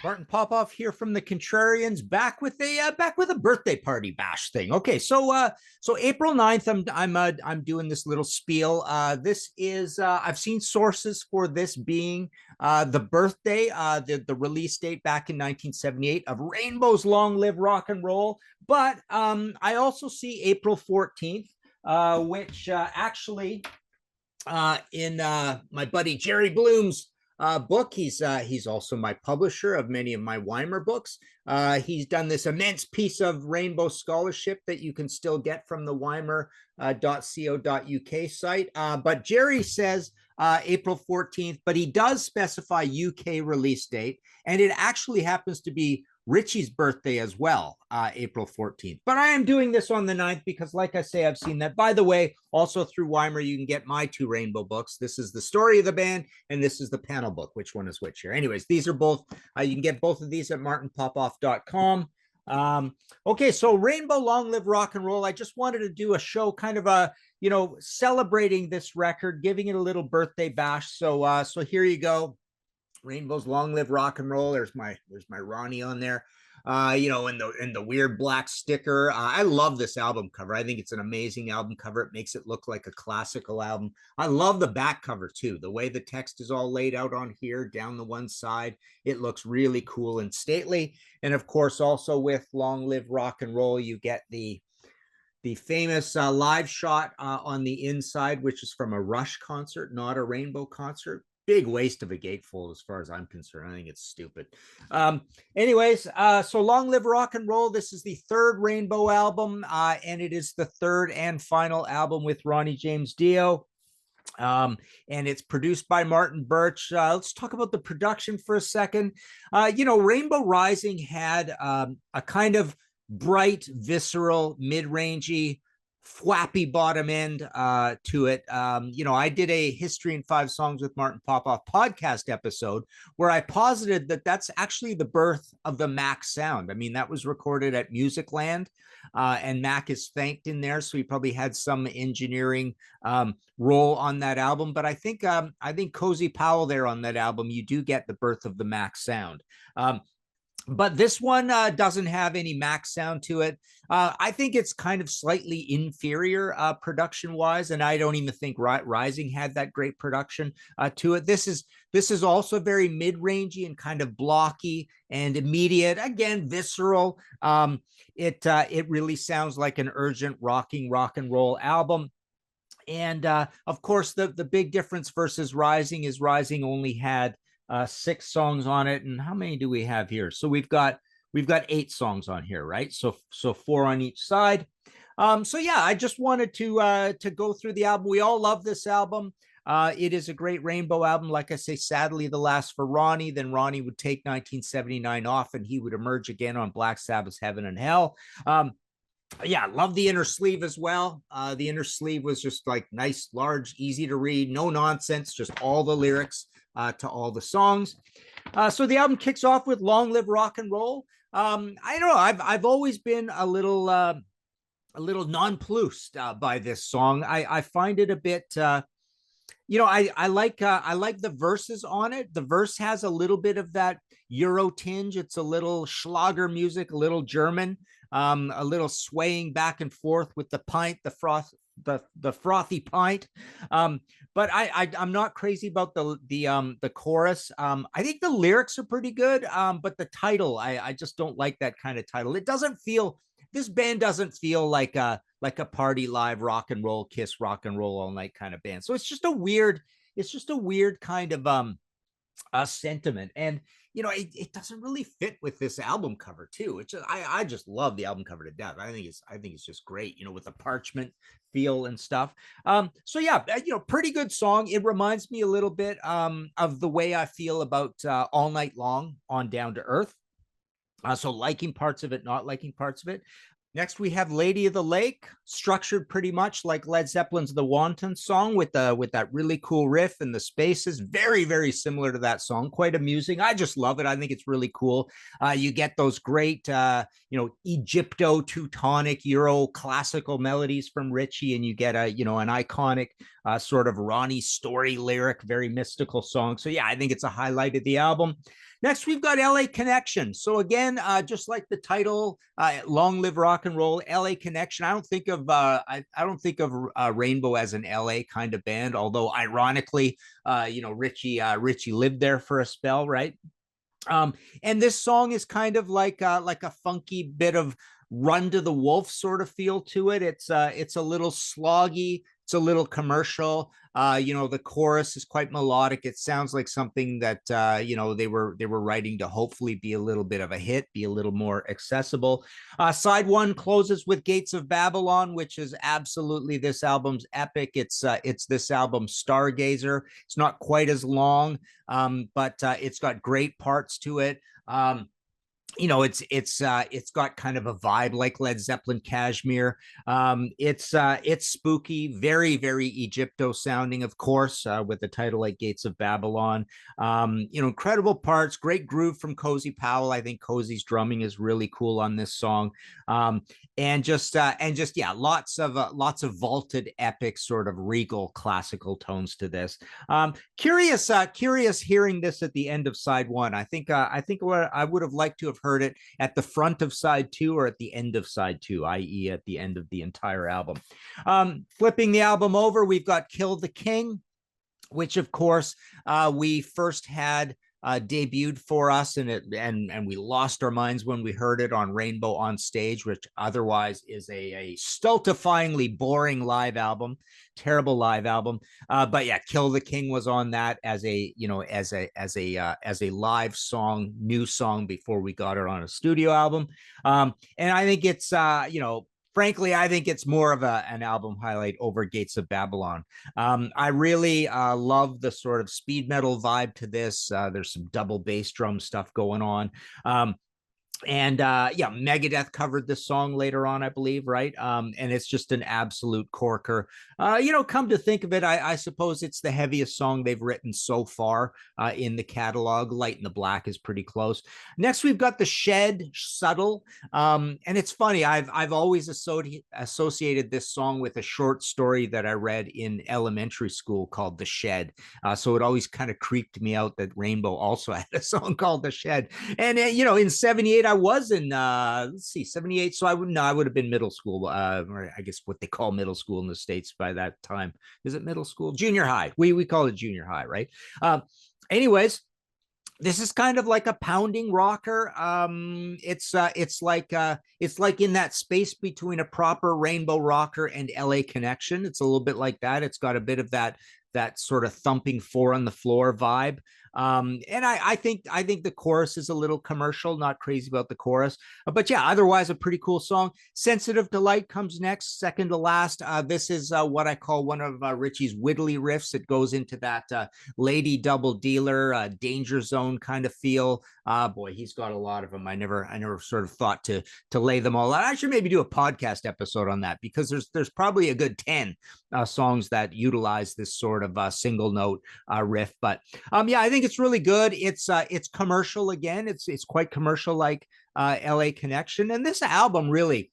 Martin Popoff here from the Contrarians, back with a birthday party bash thing. Okay, so April 9th, I'm doing this little spiel. This is I've seen sources for this being the birthday, the release date back in 1978 of Rainbow's Long Live Rock and Roll. But I also see April 14th, which actually in my buddy Jerry Bloom's book. He's also my publisher of many of my Weimar books. He's done this immense piece of rainbow scholarship that you can still get from the Weimar.co.uk site. But Jerry says April 14th, but he does specify UK release date, and it actually happens to be Richie's birthday as well, April 14th. But I am doing this on the 9th because, like I say, I've seen that. By the way, also through Weimar, you can get my two rainbow books. This is the story of the band, and this is the panel book. Which one is which here? Anyways, these are both, you can get both of these at martinpopoff.com. Okay, so Rainbow Long Live Rock and Roll. I just wanted to do a show kind of celebrating this record, giving it a little birthday bash. So here you go. Rainbow's Long Live Rock and Roll. There's my Ronnie on there. In the weird black sticker. I love this album cover. I think it's an amazing album cover. It makes it look like a classical album. I love the back cover too. The way the text is all laid out on here down the one side, it looks really cool and stately. And of course, also with Long Live Rock and Roll, you get the famous live shot on the inside, which is from a Rush concert, not a Rainbow concert. Big waste of a gatefold as far as I'm concerned. I think it's stupid. Anyways, so Long Live Rock and Roll. This is the third Rainbow album, and it is the third and final album with Ronnie James Dio. And it's produced by Martin Birch. Let's talk about the production for a second. Rainbow Rising had a kind of bright, visceral, mid-rangey, flappy bottom end to it. I did a History in 5 Songs with Martin Popoff podcast episode where I posited that that's actually the birth of the Mac sound. I mean, that was recorded at Musicland, and Mac is thanked in there, so he probably had some engineering role on that album. But I think Cozy Powell there on that album, you do get the birth of the Mac sound. But this one doesn't have any Mac sound to it. I think it's kind of slightly inferior production-wise, and I don't even think Rising had that great production to it. This is also very mid-rangey and kind of blocky and immediate. Again, visceral. It really sounds like an urgent rocking rock and roll album. And of course, the big difference versus Rising is Rising only had 6 songs on it. And how many do we have here? So we've got 8 songs on here, right? So 4 on each side. So yeah, I just wanted to go through the album. We all love this album. It is a great Rainbow album. Like I say, sadly, the last for Ronnie. Then Ronnie would take 1979 off, and he would emerge again on Black Sabbath's Heaven and Hell. Yeah, love the inner sleeve as well. The inner sleeve was just like nice, large, easy to read, no nonsense, just all the lyrics to all the songs. So the album kicks off with Long Live Rock and Roll. I don't know. I've always been a little nonplussed by this song. I find it a bit. I like the verses on it. The verse has a little bit of that Euro tinge. It's a little Schlager music, a little German, a little swaying back and forth with the pint, the frothy pint. But I'm not crazy about the chorus. I think the lyrics are pretty good. But the title, I just don't like that kind of title. This band doesn't feel like a party live rock and roll, Kiss rock and roll all night kind of band. So it's just a weird kind of sentiment. And it doesn't really fit with this album cover too. It's just, I just love the album cover to death. I think it's just great, with the parchment feel and stuff. So yeah, pretty good song. It reminds me a little bit of the way I feel about All Night Long on Down to Earth. So liking parts of it, not liking parts of it. Next, we have Lady of the Lake, structured pretty much like Led Zeppelin's The Wanton song with that really cool riff and the spaces. Very, very similar to that song. Quite amusing. I just love it. I think it's really cool. You get those great, Egypto-Teutonic Euro classical melodies from Recchia, and you get an iconic sort of Ronnie story lyric, very mystical song. So yeah, I think it's a highlight of the album. Next, we've got LA Connection. So again, just like the title, "Long Live Rock and Roll," LA Connection. I don't think of Rainbow as an LA kind of band, although ironically, Recchia lived there for a spell, right? And this song is kind of like a funky bit of Run to the Wolf sort of feel to it. It's a little sloggy. It's a little commercial. The chorus is quite melodic. It sounds like something that they were writing to hopefully be a little bit of a hit, be a little more accessible. Side one closes with Gates of Babylon, which is absolutely this album's epic. It's this album's Stargazer. It's not quite as long, but it's got great parts to it. It's got kind of a vibe like Led Zeppelin Kashmir. It's spooky, very, very Egypto sounding, of course, with a title like Gates of Babylon. Incredible parts, great groove from Cozy Powell. I think Cozy's drumming is really cool on this song. Lots of vaulted, epic, sort of regal classical tones to this. Curious hearing this at the end of side one. I think what I would have liked to have heard it at the front of side two or at the end of side two, i.e. at the end of the entire album. Flipping the album over, we've got Kill the King, which of course we first had debuted for us, and we lost our minds when we heard it on Rainbow on Stage, which otherwise is a stultifyingly boring live album, terrible live album. But yeah, Kill the King was on that as a live song, new song before we got it on a studio album. And I think it's frankly, I think it's more of an album highlight over Gates of Babylon. I really love the sort of speed metal vibe to this. There's some double bass drum stuff going on. Megadeth covered this song later on, I believe, right? And it's just an absolute corker. Come to think of it, I suppose it's the heaviest song they've written so far in the catalog. Light in the Black is pretty close. Next, we've got The Shed, Subtle. And it's funny, I've always associated this song with a short story that I read in elementary school called The Shed. So it always kind of creeped me out that Rainbow also had a song called The Shed. And, in 78, I was in 78, so I would have been middle school, or I guess what they call middle school in the States by that time. Is it middle school? Junior high. We call it junior high, right? Anyways, this is kind of like a pounding rocker. It's like in that space between a proper Rainbow rocker and LA Connection. It's a little bit like that. It's got a bit of that sort of thumping four on the floor vibe. And I think the chorus is a little commercial, not crazy about the chorus, but yeah, otherwise a pretty cool song. Sensitive Delight comes next, second to last. This is what I call one of Ritchie's widdly riffs. It goes into that lady double dealer, danger zone kind of feel. Boy, he's got a lot of them. I never sort of thought to lay them all out. I should maybe do a podcast episode on that, because there's probably a good 10 songs that utilize this sort of single note riff. But yeah, I think it's really good. It's commercial again. It's quite commercial like LA Connection. And this album really,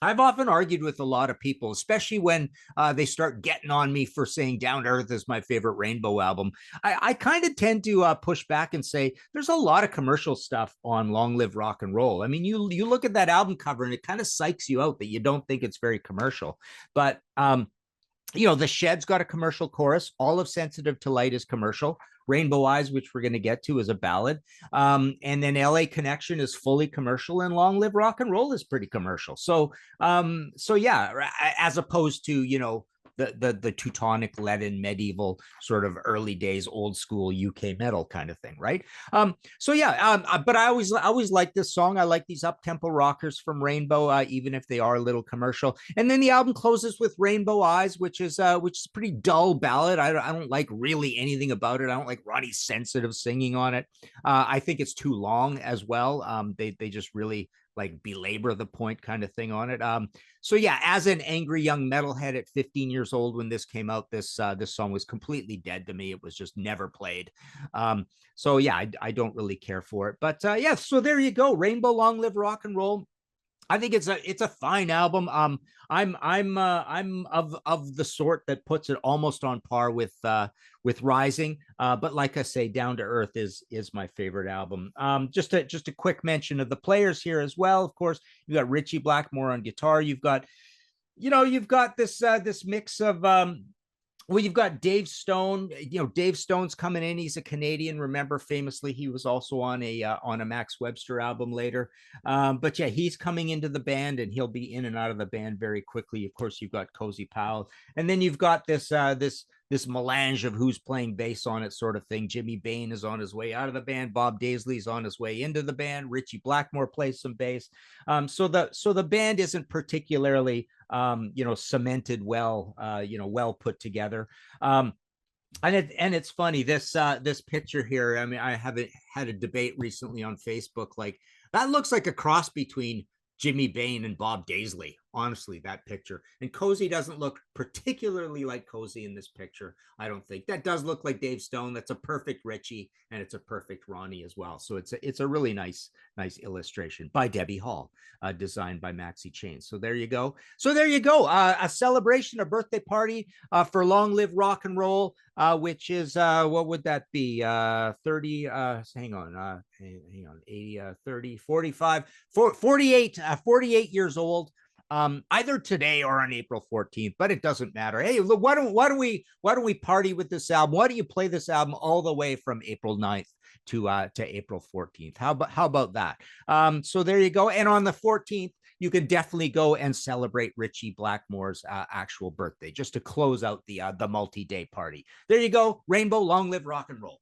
I've often argued with a lot of people, especially when they start getting on me for saying Down to Earth is my favorite Rainbow album. I kind of tend to push back and say there's a lot of commercial stuff on Long Live Rock and Roll. I mean, you look at that album cover and it kind of psychs you out that you don't think it's very commercial. But The Shed's got a commercial chorus. All of Sensitive to Light is commercial. Rainbow Eyes, which we're going to get to, is a ballad. And then LA Connection is fully commercial, and Long Live Rock and Roll is pretty commercial. So yeah, as opposed to, the Teutonic, Leaden, medieval sort of early days, old school UK metal kind of thing, right? But I always like this song. I like these up-tempo rockers from Rainbow, even if they are a little commercial. And then the album closes with Rainbow Eyes, which is a pretty dull ballad. I don't like really anything about it. I don't like Ronnie Sensitive singing on it. I think it's too long as well. They just really like belabor the point kind of thing on it. So yeah, as an angry young metalhead at 15 years old when this came out, this song was completely dead to me. It was just never played. So yeah, I don't really care for it. But yeah, so there you go. Rainbow, Long Live Rock and Roll. I think it's a fine album. I'm of the sort that puts it almost on par with Rising. But like I say, Down to Earth is my favorite album. Just a quick mention of the players here as well. Of course, you got Ritchie Blackmore on guitar. You've got this mix of well, you've got Dave Stone. Dave Stone's coming in. He's a Canadian. Remember, famously, he was also on a Max Webster album later. But yeah, he's coming into the band, and he'll be in and out of the band very quickly. Of course, you've got Cozy Powell, and then you've got this melange of who's playing bass on it, sort of thing. Jimmy Bain is on his way out of the band. Bob Daisley's on his way into the band. Ritchie Blackmore plays some bass. So the band isn't particularly cemented well, well put together. And it's funny, this picture here. I mean, I haven't had a debate recently on Facebook. Like, that looks like a cross between Jimmy Bain and Bob Daisley. Honestly, that picture. And Cozy doesn't look particularly like Cozy in this picture, I don't think. That does look like Dave Stone. That's a perfect Ritchie, and it's a perfect Ronnie as well. So it's a really nice illustration by Debbie Hall, designed by Maxi Chain. So there you go. A celebration, a birthday party for Long Live Rock and Roll, which is what would that be? 30 hang on 80 30 45 48 years old. Either today or on April 14th, but it doesn't matter. Hey, why don't we party with this album? Why do you play this album all the way from April 9th to April 14th? How about that? So there you go. And on the 14th, you can definitely go and celebrate Ritchie Blackmore's actual birthday, just to close out the multi-day party. There you go. Rainbow, long live rock and roll.